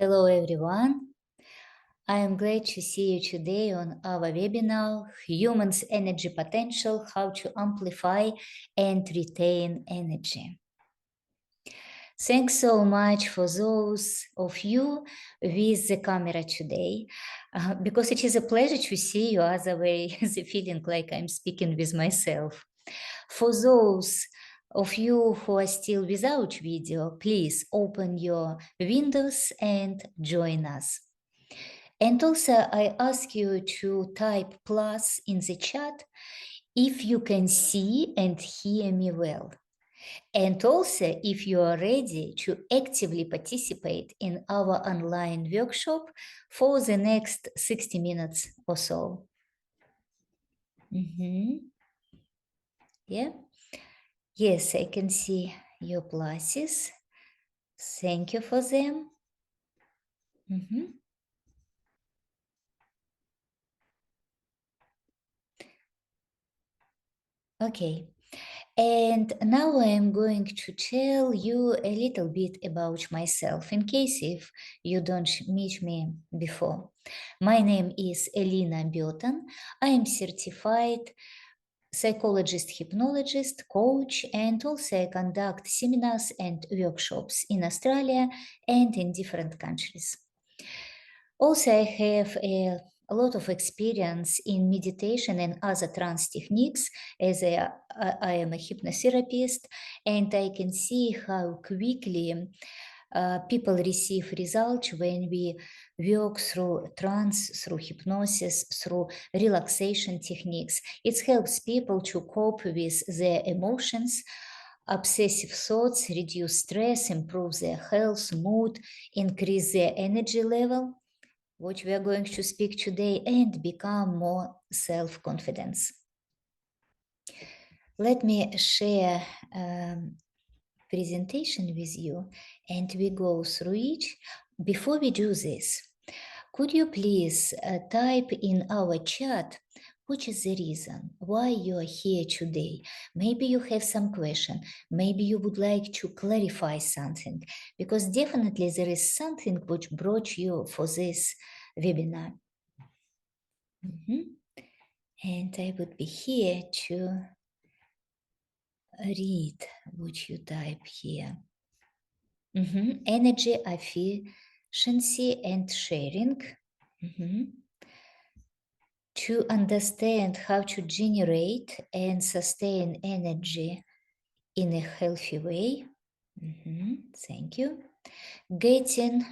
Hello everyone. I am glad to see you today on our webinar, Humans' Energy Potential, How to Amplify and Retain Energy. Thanks so much for those of you with the camera today, because it is a pleasure to see you, otherwise feeling like I'm speaking with myself. For those of you who are still without video, please open your windows and join us. And also, I ask you to type plus in the chat if you can see and hear me well. And also, if you are ready to actively participate in our online workshop for the next 60 minutes or so. Yeah. Yes, I can see your pluses. Thank you for them. Okay. And now I am going to tell you a little bit about myself in case if you don't meet me before. My name is Elina Biotan. I am certified psychologist, hypnologist, coach, and also I conduct seminars and workshops in Australia and in different countries. Also, I have a lot of experience in meditation and other trance techniques as I am a hypnotherapist, and I can see how quickly people receive results when we work through trance, through hypnosis, through relaxation techniques. It helps people to cope with their emotions, obsessive thoughts, reduce stress, improve their health, mood, increase their energy level, which we are going to speak today, and become more self-confidence. Let me share presentation with you and we go through it. Before we do this, could you please type in our chat which is the reason why you are here today? Maybe you have some question, maybe you would like to clarify something, because definitely there is something which brought you for this webinar. And I would be here to read what you type here. Energy efficiency and sharing. To understand how to generate and sustain energy in a healthy way. Thank you. Getting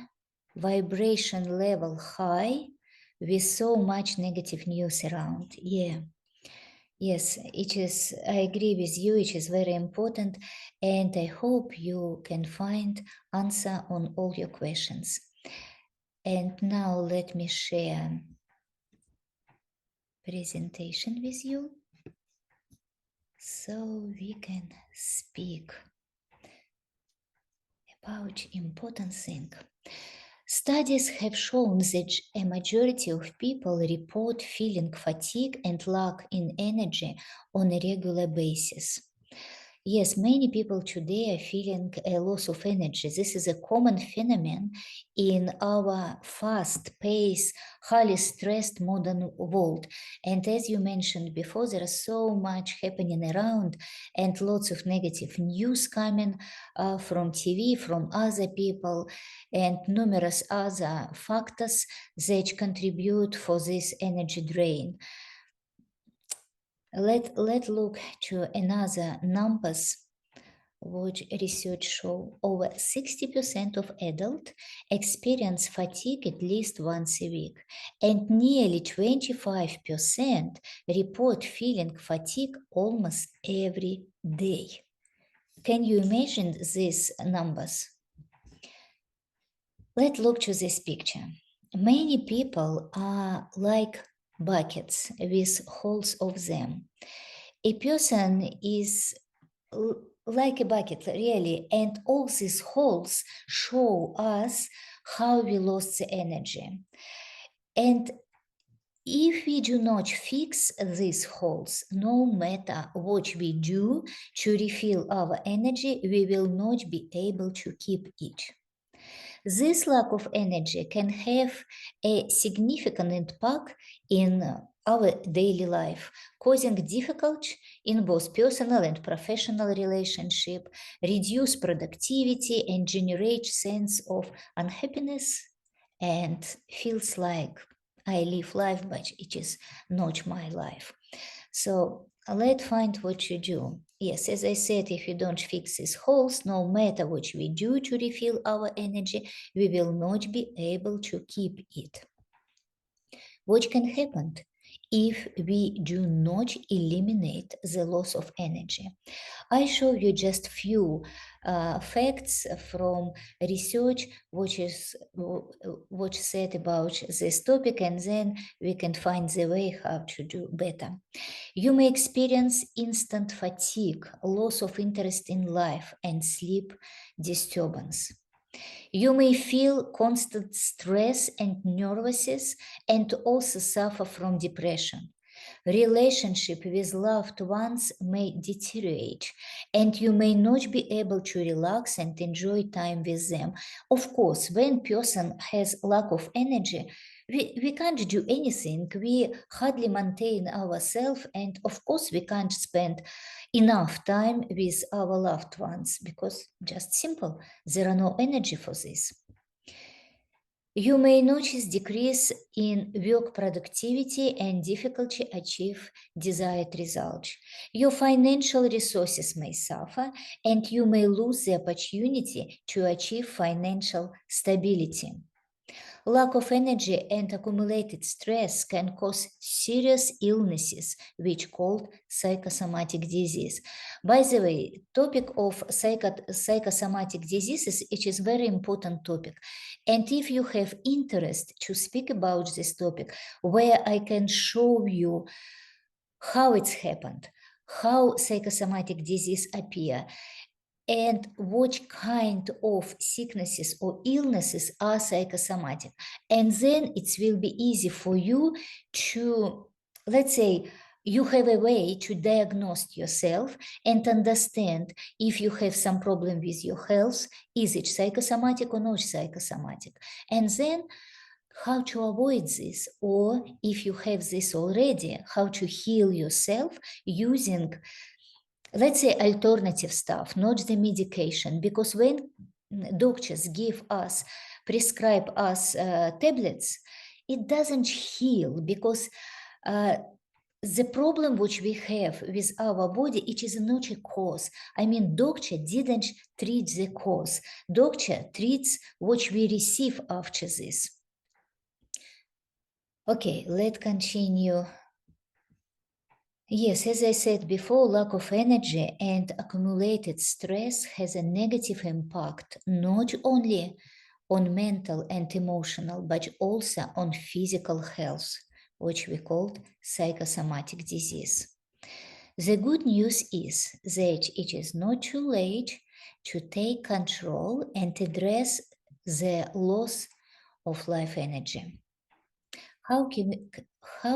vibration level high with so much negative news around. Yeah. Yes, it is. I agree with you. It is very important. And I hope you can find answer on all your questions. And now let me share presentation with you so we can speak about important thing. Studies have shown that a majority of people report feeling fatigue and lack in energy on a regular basis. Yes, many people today are feeling a loss of energy. This is a common phenomenon in our fast-paced, highly stressed modern world. And as you mentioned before, there is so much happening around and lots of negative news coming from TV, from other people, and numerous other factors that contribute for this energy drain. Let's look to another numbers which research show over 60% of adults experience fatigue at least once a week, and nearly 25% report feeling fatigue almost every day. Can you imagine these numbers? Let's look to this picture. Many people are like buckets with holes of them. A person is like a bucket, really, and all these holes show us how we lost the energy. And if we do not fix these holes, no matter what we do to refill our energy, we will not be able to keep it. This lack of energy can have a significant impact in our daily life, causing difficulty in both personal and professional relationship, reduce productivity, and generate sense of unhappiness, and feels like I live life, but it is not my life. So let's find what you do. Yes, as I said, if you don't fix these holes, no matter what we do to refill our energy, we will not be able to keep it. What can happen if we do not eliminate the loss of energy? I show you just few facts from research which said about this topic, and then we can find the way how to do better. You may experience instant fatigue, loss of interest in life, and sleep disturbance. You may feel constant stress and nervousness and also suffer from depression. Relationship with loved ones may deteriorate and you may not be able to relax and enjoy time with them. Of course, when person has lack of energy, we can't do anything. We hardly maintain ourselves, and of course we can't spend enough time with our loved ones because just simple, there are no energy for this. You may notice decrease in work productivity and difficulty to achieve desired results. Your financial resources may suffer and you may lose the opportunity to achieve financial stability. Lack of energy and accumulated stress can cause serious illnesses, which called psychosomatic disease. By the way, topic of psychosomatic diseases, it is very important topic. And if you have interest to speak about this topic, where I can show you how it's happened, how psychosomatic disease appear, and what kind of sicknesses or illnesses are psychosomatic. And then it will be easy for you to, let's say, you have a way to diagnose yourself and understand if you have some problem with your health, is it psychosomatic or not psychosomatic? And then how to avoid this, or if you have this already, how to heal yourself using, let's say, alternative stuff, not the medication, because when doctors prescribe us tablets, it doesn't heal, because the problem which we have with our body, it is not a cause. I mean, doctor didn't treat the cause. Doctor treats what we receive after this. Okay, let's continue. Yes, as I said before, lack of energy and accumulated stress has a negative impact not only on mental and emotional, but also on physical health, which we called psychosomatic disease. The good news is that it is not too late to take control and address the loss of life energy. How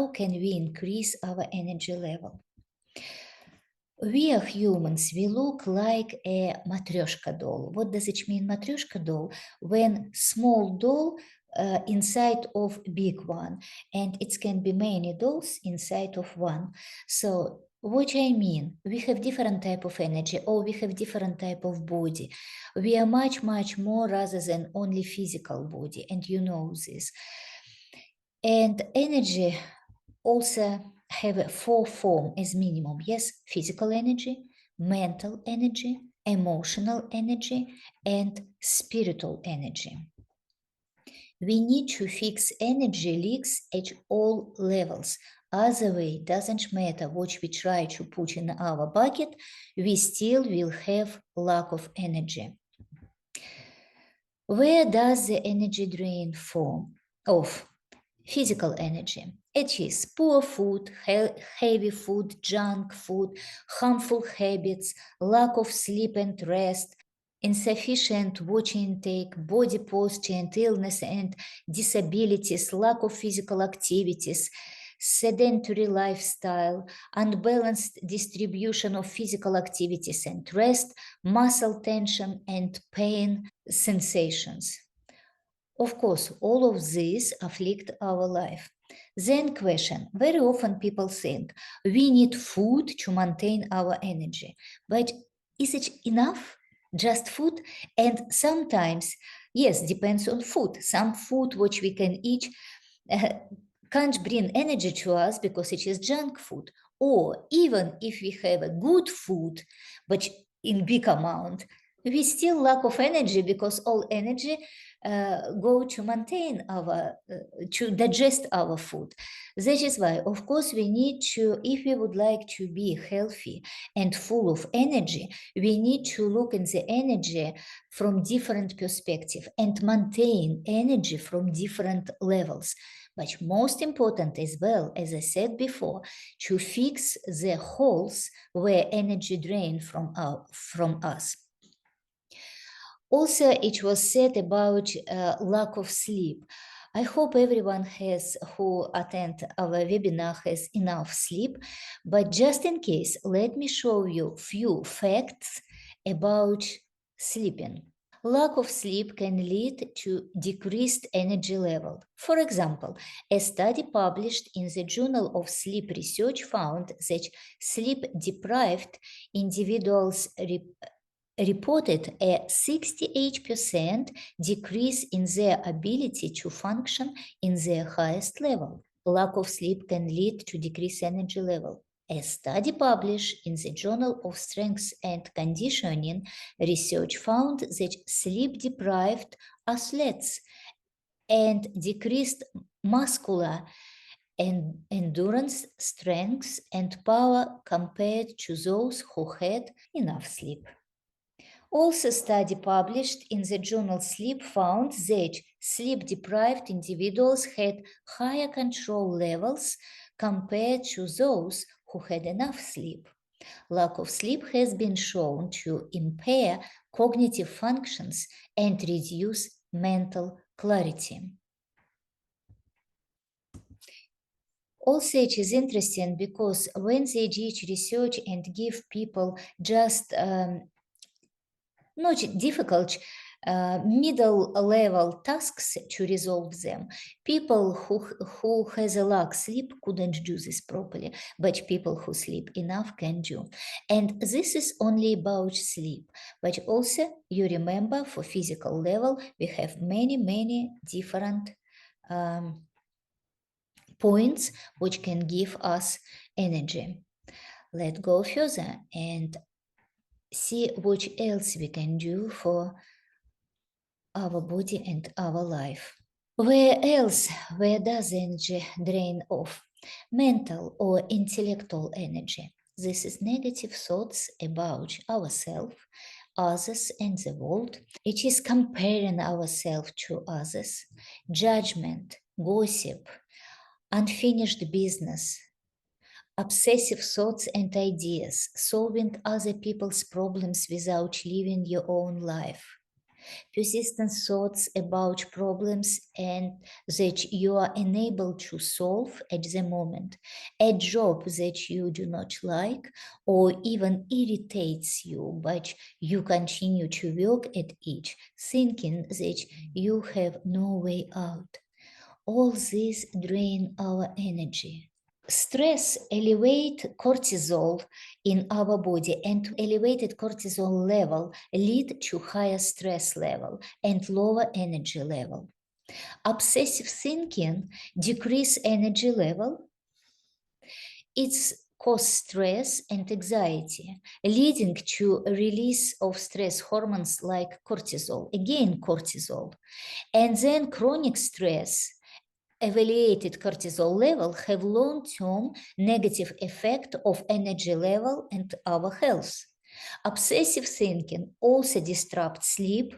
can we increase our energy level? We are humans, we look like a matryoshka doll. What does it mean, matryoshka doll? When small doll inside of big one, and it can be many dolls inside of one. So what I mean, we have different type of energy, or we have different type of body. We are much, much more rather than only physical body, and you know this. And energy also have a 4 form as minimum. Yes, physical energy, mental energy, emotional energy, and spiritual energy. We need to fix energy leaks at all levels. Other way, doesn't matter what we try to put in our bucket, we still will have lack of energy. Where does the energy drain form of physical energy? It is poor food, heavy food, junk food, harmful habits, lack of sleep and rest, insufficient water intake, body posture and illness and disabilities, lack of physical activities, sedentary lifestyle, unbalanced distribution of physical activities and rest, muscle tension and pain sensations. Of course, all of these afflict our life. Then question, very often people think we need food to maintain our energy, but is it enough? Just food? And sometimes, yes, depends on food. Some food which we can eat uh, can't bring energy to us because it is junk food. Or even if we have a good food, but in big amount, we still lack of energy because all energy go to maintain our, to digest our food. That is why, of course, we need to, if we would like to be healthy and full of energy, we need to look in the energy from different perspective and maintain energy from different levels. But most important as well, as I said before, to fix the holes where energy drain from us. Also, it was said about lack of sleep. I hope everyone who attend our webinar has enough sleep, but just in case, let me show you few facts about sleeping. Lack of sleep can lead to decreased energy level. For example, a study published in the Journal of Sleep Research found that sleep-deprived individuals reported a 68% decrease in their ability to function in their highest level. Lack of sleep can lead to decreased energy level. A study published in the Journal of Strength and Conditioning Research found that sleep-deprived athletes and decreased muscular and endurance, strength, and power compared to those who had enough sleep. Also, a study published in the journal Sleep found that sleep-deprived individuals had higher control levels compared to those who had enough sleep. Lack of sleep has been shown to impair cognitive functions and reduce mental clarity. Also, it is interesting because when they did research and give people just not difficult, middle level tasks to resolve them. People who has a lack sleep couldn't do this properly, but people who sleep enough can do. And this is only about sleep, but also you remember for physical level, we have many different points which can give us energy. Let's go further and see what else we can do for our body and our life. Where does energy drain off? Mental or intellectual energy. This is negative thoughts about ourselves, others, and the world. It is comparing ourselves to others, judgment, gossip, unfinished business, obsessive thoughts and ideas, solving other people's problems without living your own life, persistent thoughts about problems and that you are unable to solve at the moment, a job that you do not like or even irritates you, but you continue to work at it, thinking that you have no way out. All this drain our energy. Stress elevate cortisol in our body, and elevated cortisol level lead to higher stress level and lower energy level. Obsessive thinking decrease energy level. It's cause stress and anxiety, leading to a release of stress hormones like cortisol, again cortisol. And then chronic stress elevated cortisol level have long-term negative effect of energy level and our health. Obsessive thinking also disrupts sleep,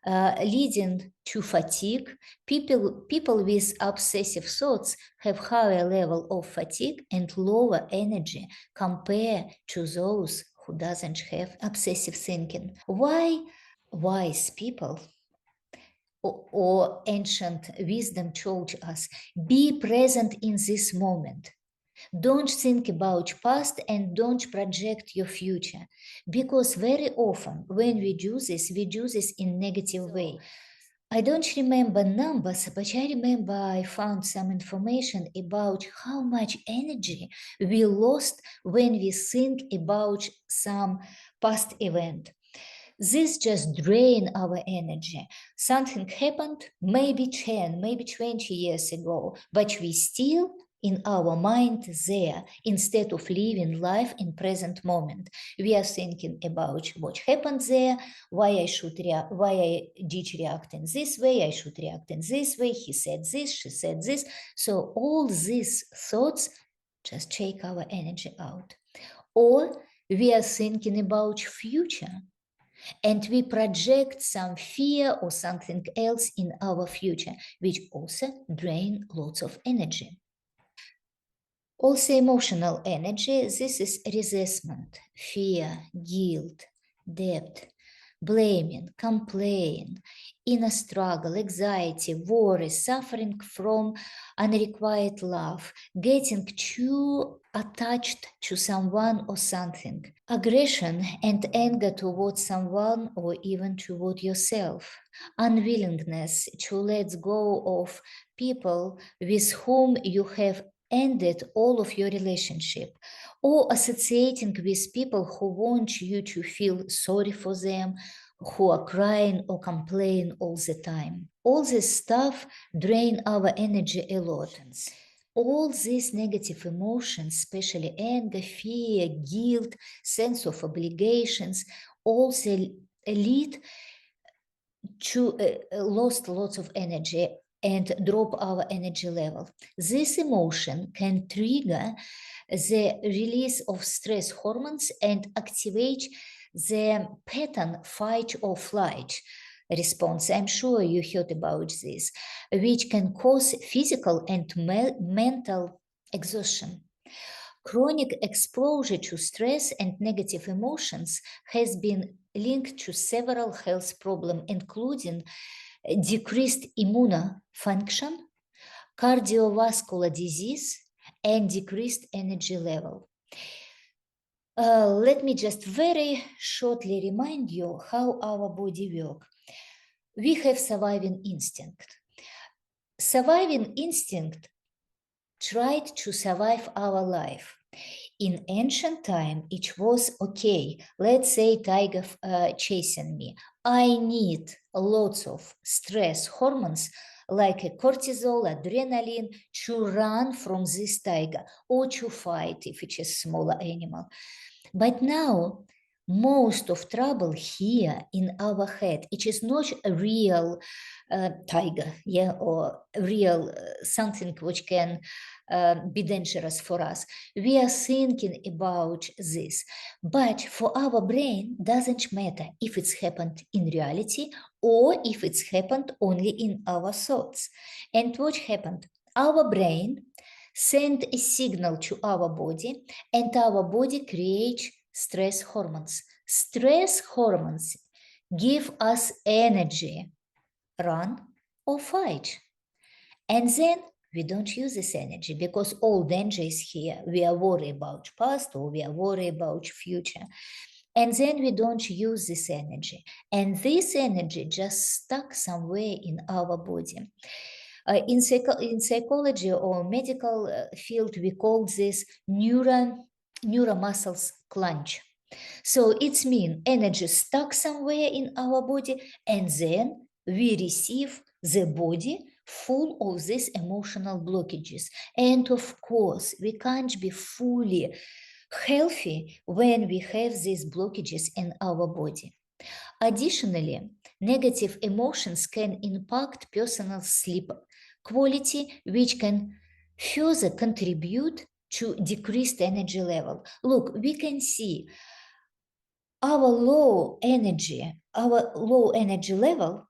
leading to fatigue. People with obsessive thoughts have higher level of fatigue and lower energy compared to those who doesn't have obsessive thinking. Why wise people or ancient wisdom told us, be present in this moment. Don't think about past and don't project your future, because very often when we do this in negative way. I don't remember numbers, but I remember I found some information about how much energy we lost when we think about some past event. This just drain our energy. Something happened maybe 10, maybe 20 years ago, but we still in our mind there instead of living life in present moment. We are thinking about what happened there, why I did react in this way, I should react in this way, he said this, she said this. So all these thoughts just take our energy out. Or we are thinking about future and we project some fear or something else in our future, which also drain lots of energy. Also, emotional energy, this is resentment, fear, guilt, debt, blaming, complaint, inner struggle, anxiety, worry, suffering from unrequited love, getting too attached to someone or something, aggression and anger towards someone or even toward yourself, unwillingness to let go of people with whom you have ended all of your relationship, or associating with people who want you to feel sorry for them, who are crying or complain all the time. All this stuff drain our energy a lot. All these negative emotions, especially anger, fear, guilt, sense of obligations, also lead to lost lots of energy and drop our energy level. This emotion can trigger the release of stress hormones and activate the pattern fight or flight response. I'm sure you heard about this, which can cause physical and mental exhaustion. Chronic exposure to stress and negative emotions has been linked to several health problems, including decreased immune function, cardiovascular disease, and decreased energy level. Let me just very shortly remind you how our body works. We have surviving instinct. Surviving instinct tried to survive our life. In ancient time, it was okay. Let's say tiger chasing me. I need lots of stress hormones like a cortisol, adrenaline to run from this tiger or to fight if it's a smaller animal. But now, most of trouble here in our head, it is not a real tiger, yeah, or real something which can be dangerous for us. We are thinking about this, but for our brain doesn't matter if it's happened in reality or if it's happened only in our thoughts. And what happened? Our brain send a signal to our body, and our body creates stress hormones. Stress hormones give us energy, run or fight. And then we don't use this energy because all danger is here. We are worried about past or we are worried about future. And then we don't use this energy. And this energy just stuck somewhere in our body. In psychology or medical field, we call this neuromuscles clench. So it's mean energy stuck somewhere in our body, and then we receive the body full of these emotional blockages. And of course, we can't be fully healthy when we have these blockages in our body. Additionally, negative emotions can impact personal sleep quality, which can further contribute to decreased energy level. Look, we can see our low energy level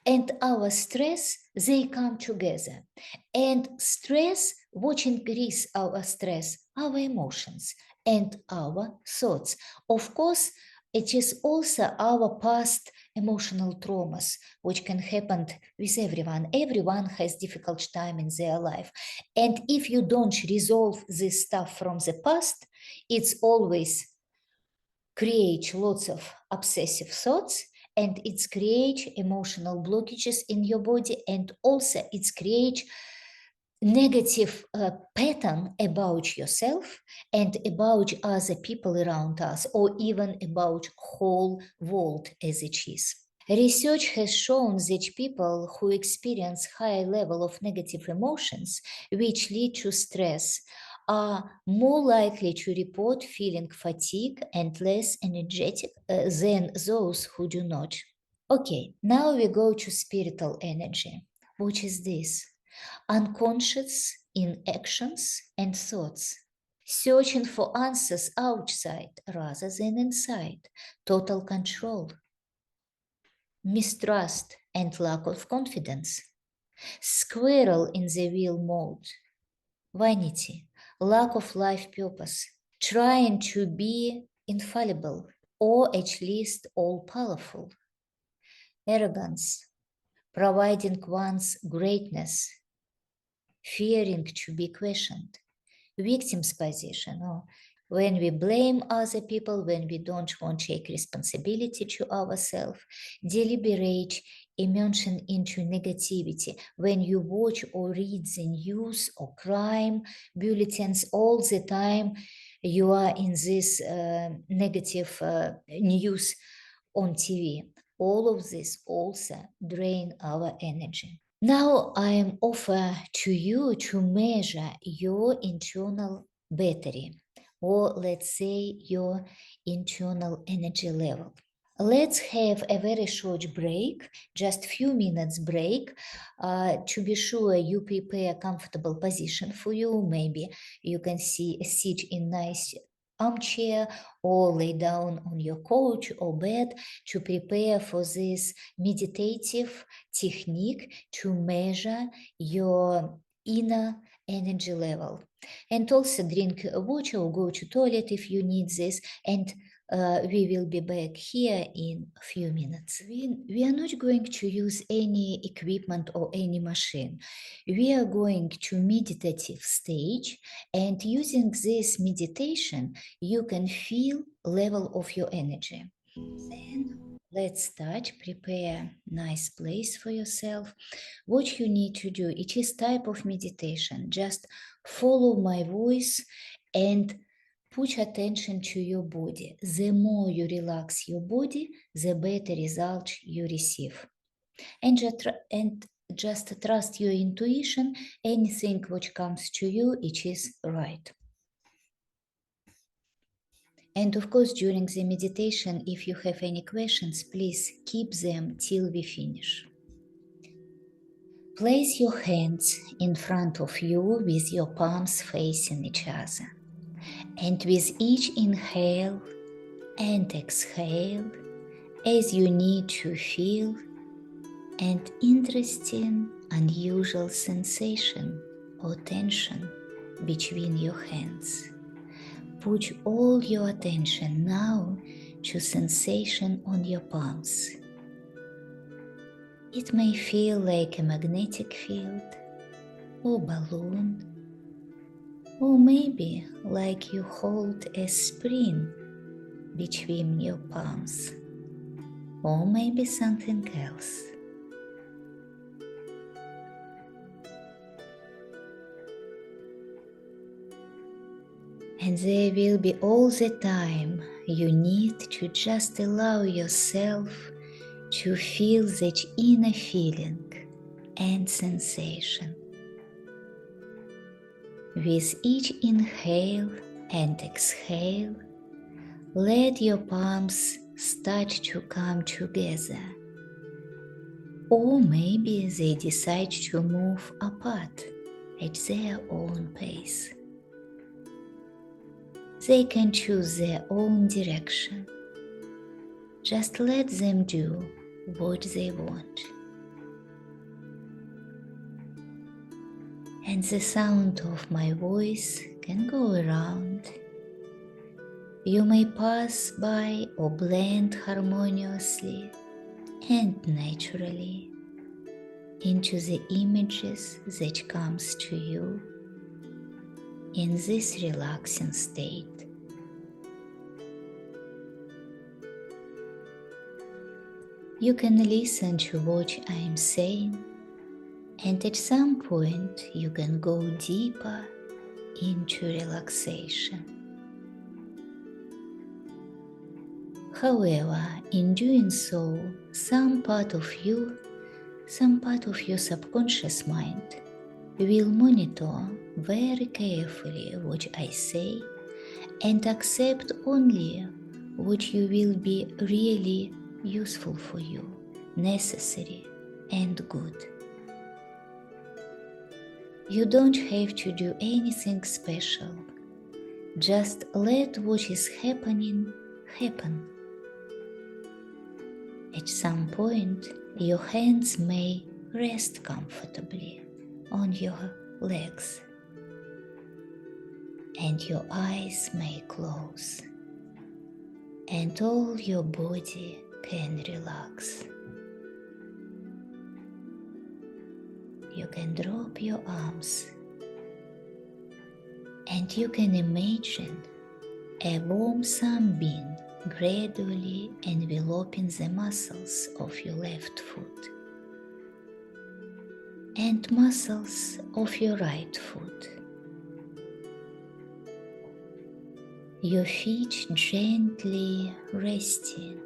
and our stress, they come together. And stress, what increase our stress? Our emotions and our thoughts. Of course, it is also our past emotional traumas, which can happen with everyone. Everyone has difficult time in their life. And if you don't resolve this stuff from the past, it's always create lots of obsessive thoughts and it creates emotional blockages in your body, and also it creates negative pattern about yourself and about other people around us, or even about whole world as it is. Research has shown that people who experience higher level of negative emotions, which lead to stress, are more likely to report feeling fatigue and less energetic than those who do not. Okay, now we go to spiritual energy. What is this? Unconscious in actions and thoughts. Searching for answers outside rather than inside. Total control. Mistrust and lack of confidence. Squirrel in the wheel mode. Vanity. Lack of life purpose. Trying to be infallible or at least all powerful. Arrogance. Providing one's greatness, fearing to be questioned. Victim's position, or when we blame other people, when we don't want to take responsibility to ourselves, deliberate immersion into negativity. When you watch or read the news or crime bulletins all the time, you are in this negative news on TV. All of this also drain our energy. Now I am offer to you to measure your internal battery, or let's say your internal energy level. Let's have a very short break, just few minutes break, to be sure you prepare a comfortable position for you. Maybe you can sit in nice armchair or lay down on your couch or bed to prepare for this meditative technique to measure your inner energy level. And also drink water or go to toilet if you need this, and we will be back here in a few minutes. We are not going to use any equipment or any machine. We are going to meditative stage, and using this meditation, you can feel level of your energy. Then let's start. Prepare nice place for yourself. What you need to do, it is type of meditation. Just follow my voice and put attention to your body. The more you relax your body, the better result you receive. And just trust your intuition. Anything which comes to you, it is right. And of course, during the meditation, if you have any questions, please keep them till we finish. Place your hands in front of you with your palms facing each other. And with each inhale and exhale, as you need to feel an interesting, unusual sensation or tension between your hands. Put all your attention now to sensation on your palms. It may feel like a magnetic field or balloon, or maybe like you hold a spring between your palms, or maybe something else. And there will be all the time you need to just allow yourself to feel that inner feeling and sensation. With each inhale and exhale, let your palms start to come together, or maybe they decide to move apart at their own pace. They can choose their own direction. Just let them do what they want. And the sound of my voice can go around. You may pass by or blend harmoniously and naturally into the images that comes to you in this relaxing state. You can listen to what I am saying, and at some point you can go deeper into relaxation. However, in doing so, some part of your subconscious mind will monitor very carefully what I say and accept only what you will be really useful for you, necessary and good. You don't have to do anything special. Just let what is happening happen. At some point, your hands may rest comfortably on your legs, and your eyes may close, and all your body can relax. You can drop your arms, and you can imagine a warm sunbeam gradually enveloping the muscles of your left foot and muscles of your right foot. Your feet gently resting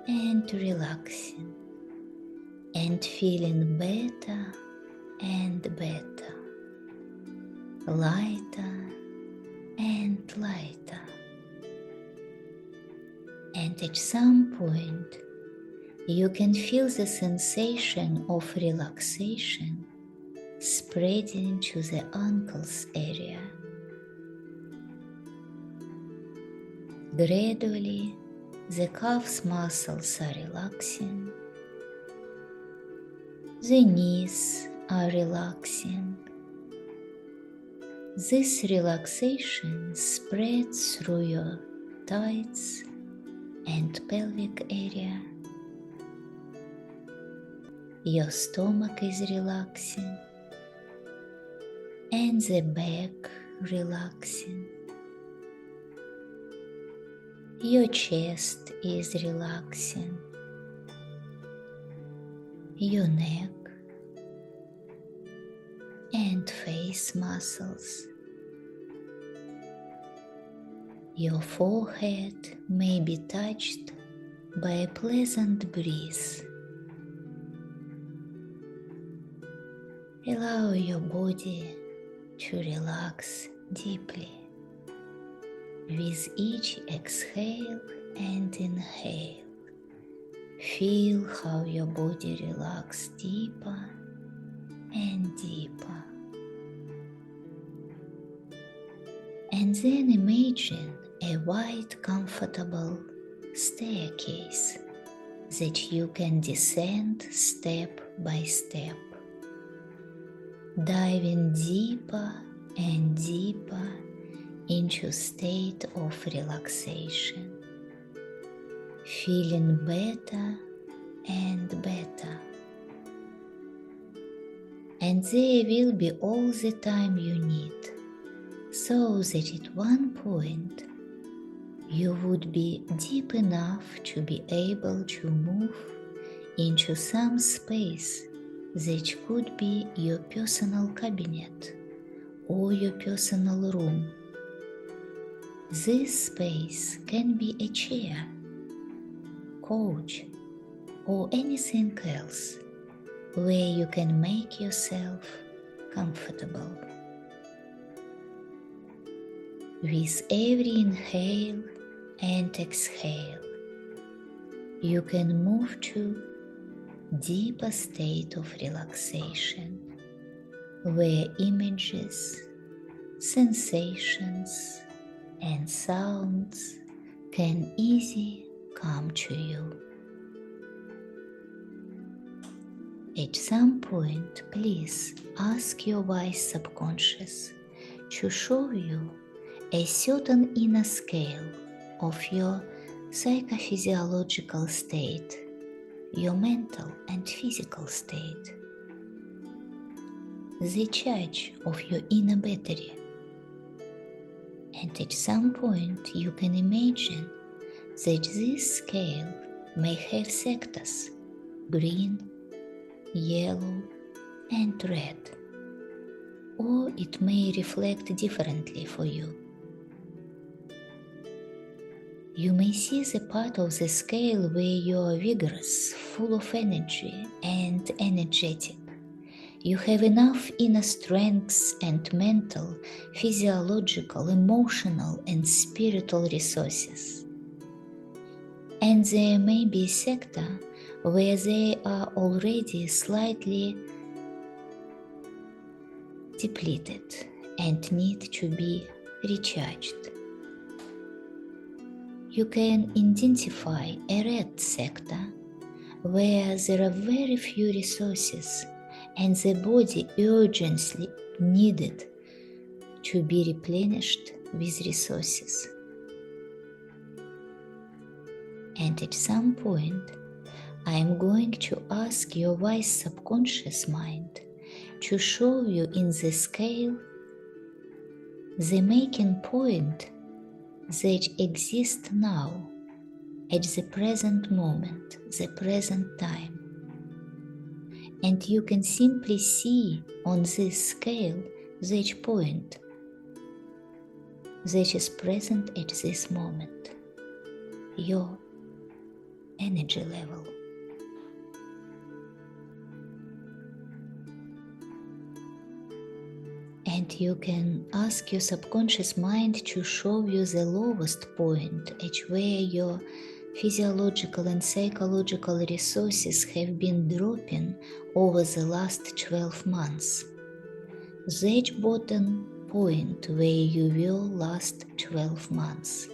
and relaxing and feeling better and better, lighter and lighter. And at some point, you can feel the sensation of relaxation spreading to the ankles area. Gradually, the calves muscles are relaxing, the knees are relaxing. This relaxation spreads through your thighs and pelvic area. Your stomach is relaxing and the back relaxing. Your chest is relaxing, your neck and face muscles. Your forehead may be touched by a pleasant breeze. Allow your body to relax deeply with each exhale and inhale. Feel how your body relaxes deeper and deeper. And then imagine a wide, comfortable staircase that you can descend step by step, diving deeper and deeper into a state of relaxation, feeling better and better. And there will be all the time you need, so that at one point you would be deep enough to be able to move into some space that could be your personal cabinet or your personal room. This space can be a chair, couch, or anything else where you can make yourself comfortable. With every inhale and exhale, you can move to deeper state of relaxation, where images, sensations, and sounds can easily come to you. At some point, please ask your wise subconscious to show you a certain inner scale of your psychophysiological state, your mental and physical state, the charge of your inner battery. And at some point you can imagine that this scale may have sectors, green, yellow, and red, or it may reflect differently for you. You may see the part of the scale where you are vigorous, full of energy and energetic. You have enough inner strengths and mental, physiological, emotional, and spiritual resources. And there may be a sector where they are already slightly depleted and need to be recharged. You can identify a red sector where there are very few resources and the body urgently needed to be replenished with resources. And at some point, I am going to ask your wise subconscious mind to show you in the scale the making point that exists now, at the present moment, the present time. And you can simply see on this scale that point that is present at this moment, your energy level. And you can ask your subconscious mind to show you the lowest point at where your physiological and psychological resources have been dropping over the last 12 months. That bottom point where you were last 12 months.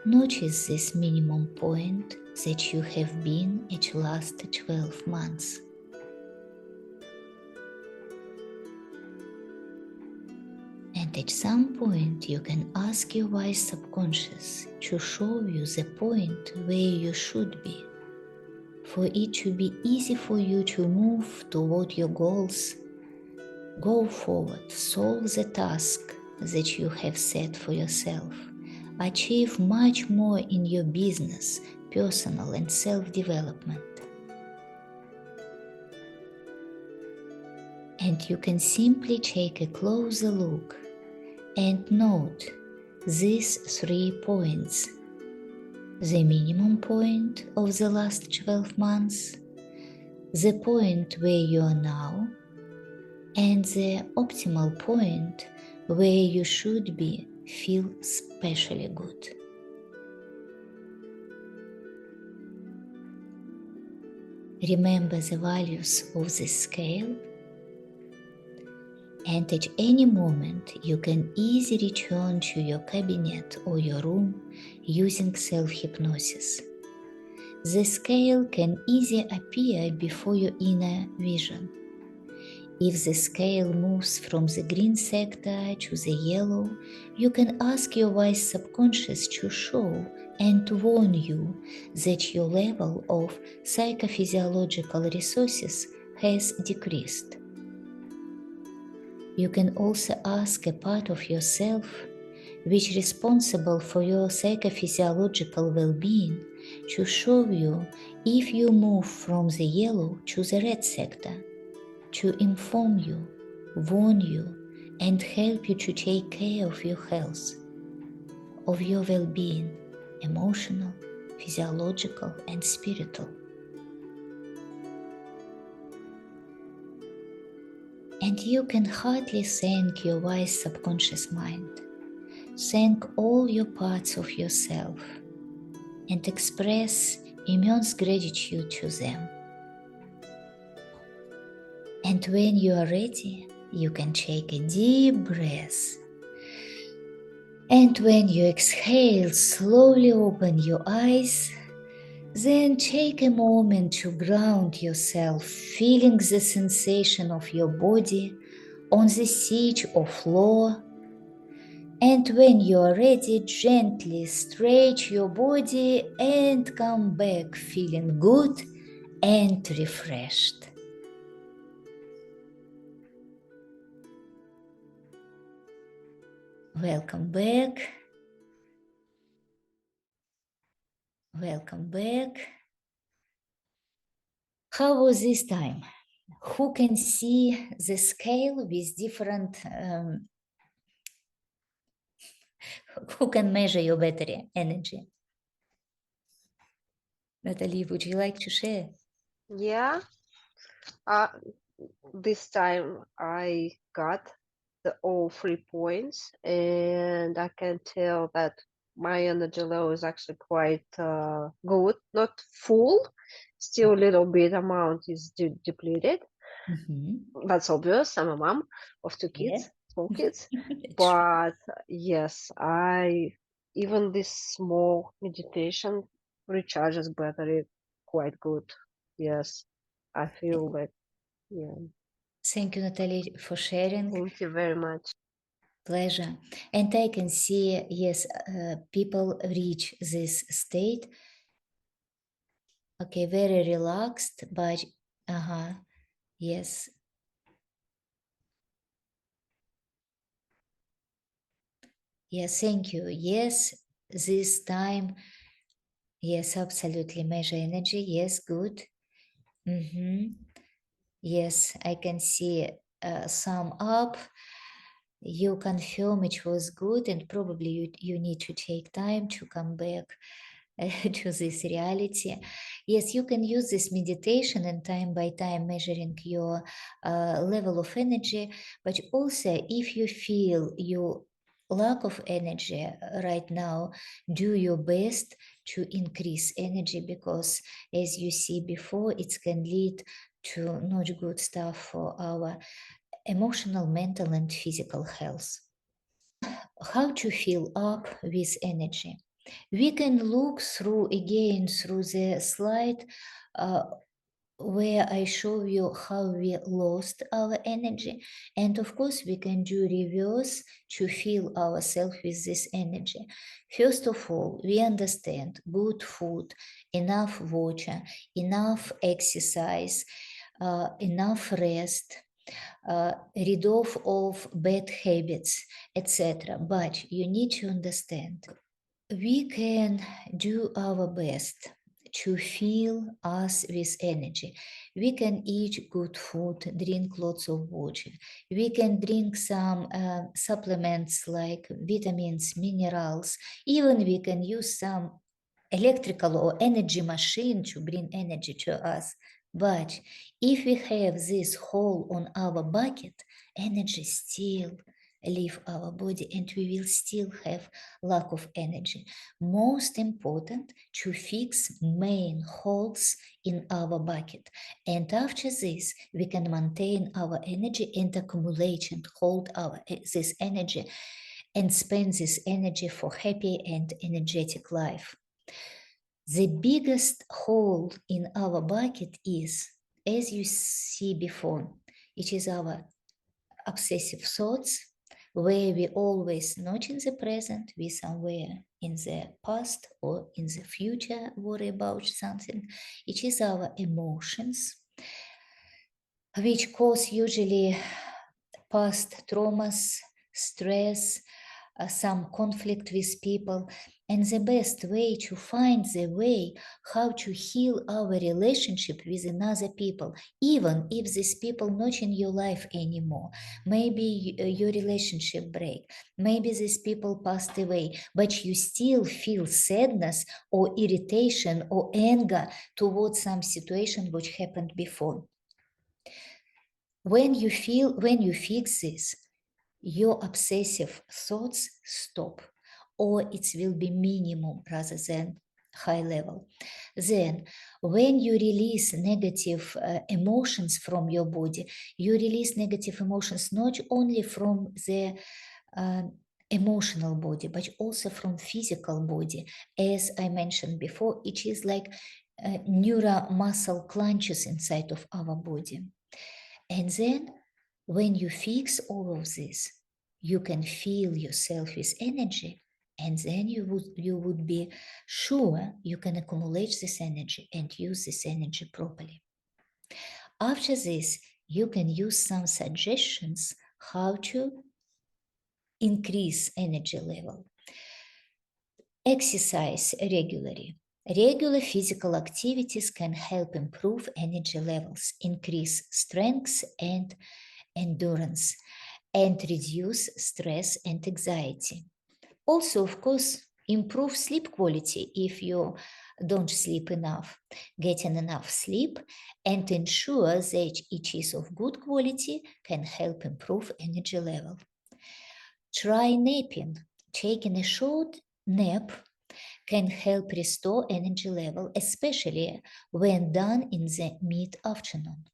Notice this minimum point that you have been at last 12 months. And at some point you can ask your wise subconscious to show you the point where you should be, for it to be easy for you to move toward your goals, go forward, solve the task that you have set for yourself, achieve much more in your business, personal and self-development. And you can simply take a closer look and note these 3 points: the minimum point of the last 12 months, the point where you are now, and the optimal point where you should be feel especially good. Remember the values of this scale, and at any moment you can easily return to your cabinet or your room using self-hypnosis. The scale can easily appear before your inner vision. If the scale moves from the green sector to the yellow, you can ask your wise subconscious to show and warn you that your level of psychophysiological resources has decreased. You can also ask a part of yourself which is responsible for your psychophysiological well-being to show you if you move from the yellow to the red sector, to inform you, warn you, and help you to take care of your health, of your well-being, emotional, physiological, and spiritual. And you can heartily thank your wise subconscious mind. Thank all your parts of yourself and express immense gratitude to them. And when you are ready, you can take a deep breath. And when you exhale, slowly open your eyes. Then take a moment to ground yourself, feeling the sensation of your body on the seat or floor. And when you are ready, gently stretch your body and come back feeling good and refreshed. Welcome back. Welcome back. How was this time? Who can see the scale with different, who can measure your battery energy? Natalie, would you like to share? Yeah, uh, this time I got the all 3 points, and I can tell that my energy level is actually quite good, not full, still a little bit amount is depleted. That's obvious. I'm a mom of two Yeah, kids, small kids, it's true. but yes, I even this small meditation recharges battery quite good. Yes, I feel like yeah. Thank you, Natalie, for sharing. Thank you very much. Pleasure. And I can see, yes, people reach this state. Okay, very relaxed, but yes, yes, thank you. Yes, this time, yes, absolutely. Measure energy. Yes, good. Yes, I can see sum up. You confirm it was good, and probably you need to take time to come back to this reality. Yes, you can use this meditation and time by time measuring your level of energy, but also if you feel your lack of energy right now, do your best to increase energy, because as you see before, it can lead to not good stuff for our emotional, mental, and physical health. How to fill up with energy? We can look through again through the slide uh, where I show you how we lost our energy. And of course, we can do reverse to fill ourselves with this energy. First of all, we understand good food, enough water, enough exercise, enough rest, rid of bad habits, etc. But you need to understand we can do our best to fill us with energy. We can eat good food, drink lots of water. We can drink some supplements like vitamins, minerals. Even we can use some electrical or energy machine to bring energy to us. But if we have this hole on our bucket, energy still leave our body and we will still have lack of energy. Most important to fix main holes in our bucket. And after this, we can maintain our energy and accumulate and hold our this energy and spend this energy for happy and energetic life. The biggest hole in our bucket is, as you see before, it is our obsessive thoughts, where we always not in the present, we somewhere in the past or in the future worry about something. It is our emotions, which cause usually past traumas, stress, some conflict with people. And the best way to find the way how to heal our relationship with another people, even if these people not in your life anymore, maybe your relationship break, maybe these people passed away, but you still feel sadness or irritation or anger towards some situation which happened before. When you fix this, your obsessive thoughts stop, or it will be minimum rather than high level. Then when you release negative emotions from your body, you release negative emotions not only from the uh, emotional body but also from physical body. As I mentioned before, it is like neuromuscle clenches inside of our body. And then when you fix all of this, you can fill yourself with energy, and then you would be sure you can accumulate this energy and use this energy properly. After this, you can use some suggestions how to increase energy level. Exercise regularly. Regular physical activities can help improve energy levels, increase strength and endurance, and reduce stress and anxiety. Also, of course, improve sleep quality if you don't sleep enough. Getting enough sleep and ensure that it is of good quality can help improve energy level. Try napping. Taking a short nap can help restore energy level, especially when done in the mid-afternoon.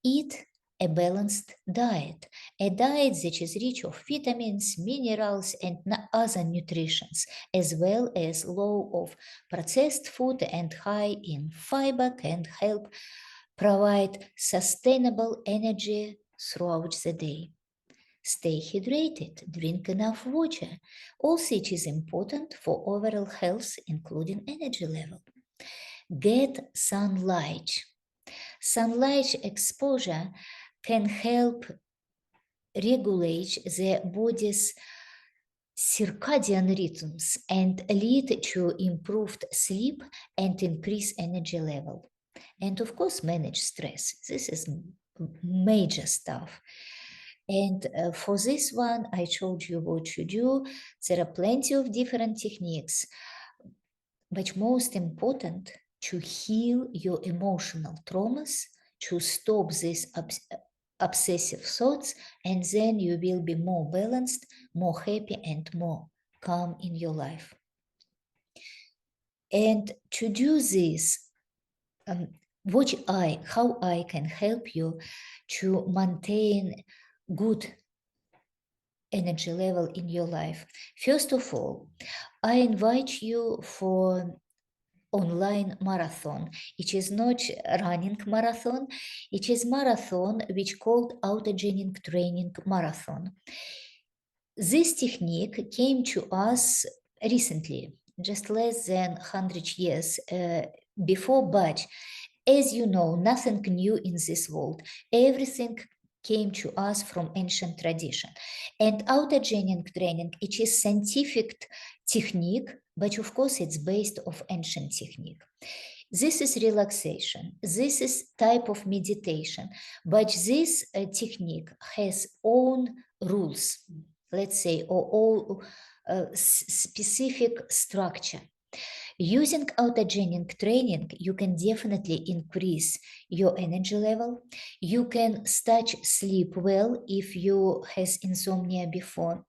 Eat a balanced diet, a diet that is rich of vitamins, minerals, and other nutrients, as well as low of processed food and high in fiber can help provide sustainable energy throughout the day. Stay hydrated, drink enough water. Also, it is important for overall health, including energy level. Get sunlight. Sunlight exposure can help regulate the body's circadian rhythms and lead to improved sleep and increase energy level. And of course, manage stress. This is major stuff. And for this one, I told you what to do. There are plenty of different techniques, but most important, to heal your emotional traumas, to stop these obsessive thoughts, and then you will be more balanced, more happy, and more calm in your life. And to do this, how I can help you to maintain good energy level in your life. First of all, I invite you for online marathon. It is not running marathon, it is marathon which called Autogenic training marathon. This technique came to us recently, just less than 100 years before, but as you know, nothing new in this world. Everything came to us from ancient tradition. And autogenic training, it is scientific technique, but of course it's based of ancient technique. This is relaxation. This is type of meditation, but this technique has own rules, let's say, or all specific structure. Using autogenic training, you can definitely increase your energy level. You can start sleep well if you has insomnia before.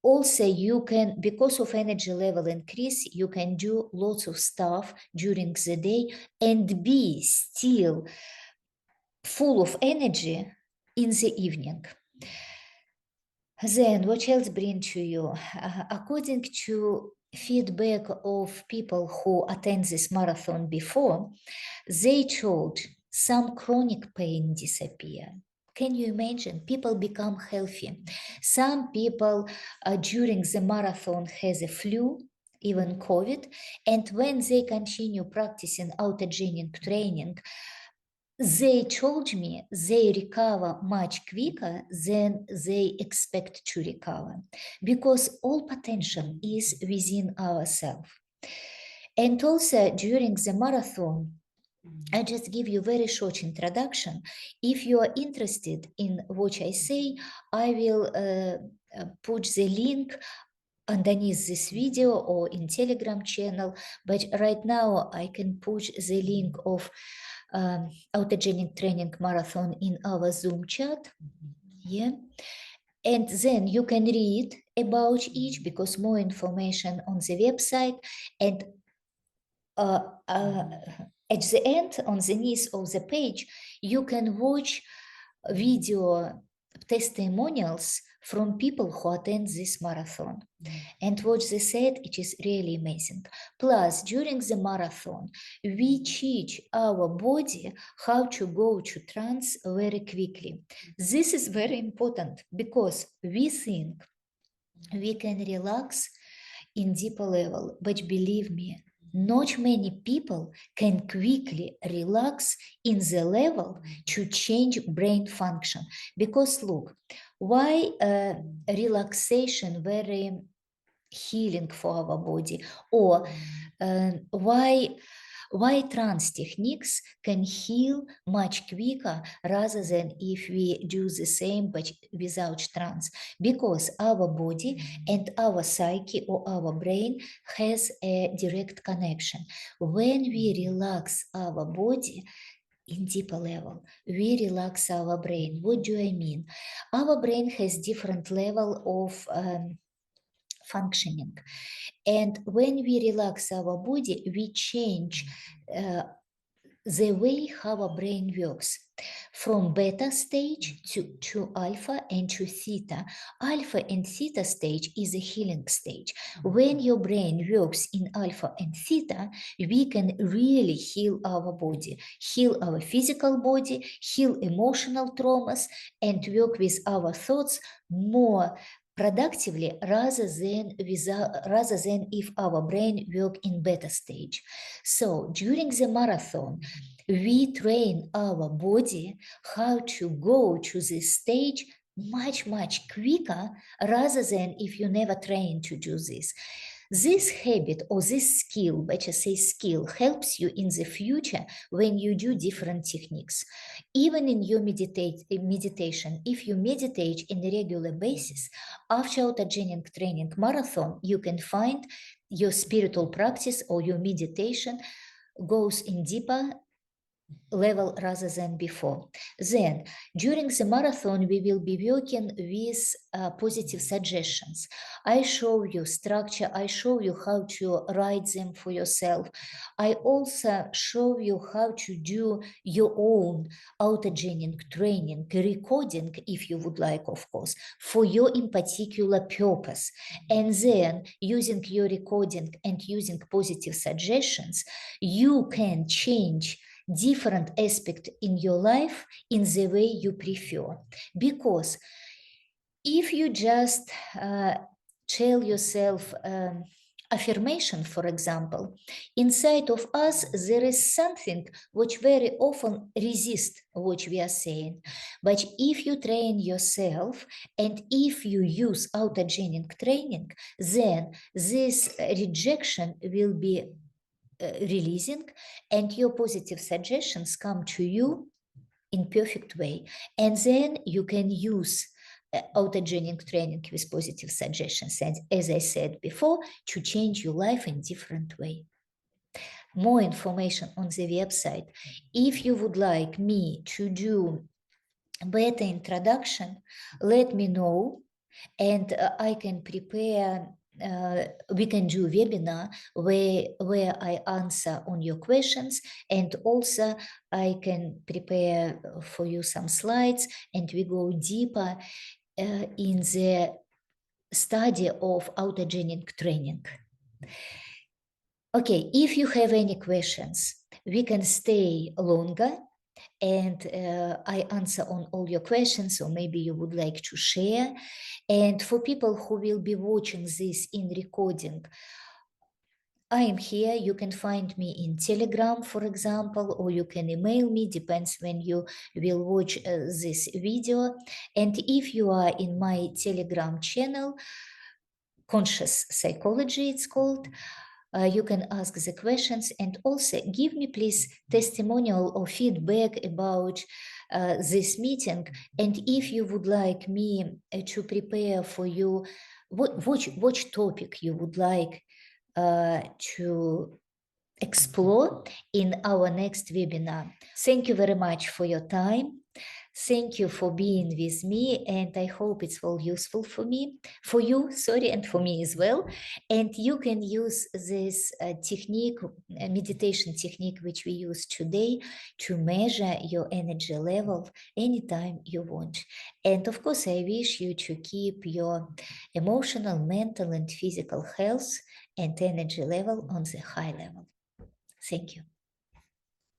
Also, you can, because of energy level increase, you can do lots of stuff during the day and be still full of energy in the evening. Then what else bring to you? According to feedback of people who attend this marathon before, they told some chronic pain disappear. Can you imagine? People become healthy. Some people during the marathon has a flu, even COVID, and when they continue practicing autogenic training, they told me they recover much quicker than they expect to recover because all potential is within ourselves. And also during the marathon, I just give you very short introduction. If you are interested in what I say, I will put the link underneath this video or in Telegram channel. But right now I can put the link of autogenic training marathon in our Zoom chat. Yeah. And then you can read about each because more information on the website. And at the end, on the knees of the page, you can watch video testimonials from people who attend this marathon. And what they said, it is really amazing. Plus, during the marathon, we teach our body how to go to trance very quickly. This is very important because we think we can relax in deeper level, but believe me, not many people can quickly relax in the level to change brain function. Because look, why relaxation very healing for our body, or why trance techniques can heal much quicker rather than if we do the same but without trance, because our body and our psyche or our brain has a direct connection. When we relax our body in deeper level, we relax our brain. What do I mean? Our brain has different level of functioning, and when we relax our body, we change uh, the way how our brain works from beta stage to alpha and to theta. Alpha and theta stage is a healing stage. When your brain works in alpha and theta, we can really heal our body, heal our physical body, heal emotional traumas, and work with our thoughts more productively rather than if our brain work in beta stage. So during the marathon, we train our body how to go to this stage much quicker rather than if you never train to do this. This habit or this skill, better say skill, helps you in the future when you do different techniques. Even in your meditation, if you meditate in a regular basis, after autogenic training marathon, you can find your spiritual practice or your meditation goes in deeper level rather than before. Then, during the marathon, we will be working with positive suggestions. I show you structure, I show you how to write them for yourself. I also show you how to do your own autogenic training, recording, if you would like, of course, for your in particular purpose. And then, using your recording and using positive suggestions, you can change different aspect in your life in the way you prefer. Because if you just tell yourself affirmation, for example, inside of us there is something which very often resist what we are saying. But if you train yourself and if you use autogenic training, then this rejection will be releasing, and your positive suggestions come to you in perfect way. And then you can use autogenic training with positive suggestions, and as I said before, to change your life in different way. More information on the website. If you would like me to do better introduction, let me know, and I can prepare. We can do webinar where I answer on your questions, and also I can prepare for you some slides, and we go deeper in the study of autogenic training. Okay, if you have any questions, we can stay longer, and I answer on all your questions, or maybe you would like to share. And for people who will be watching this in recording, I am here. You can find me in Telegram, for example, or you can email me, depends when you will watch this video. And if you are in my Telegram channel, Conscious Psychology it's called, you can ask the questions, and also give me please testimonial or feedback about this meeting. And if you would like me to prepare for you, which topic you would like to explore in our next webinar. Thank you very much for your time. Thank you for being with me, and I hope it's all useful for you, and for me as well. And you can use this technique, meditation technique, which we use today, to measure your energy level anytime you want. And of course, I wish you to keep your emotional, mental, and physical health and energy level on the high level. Thank you.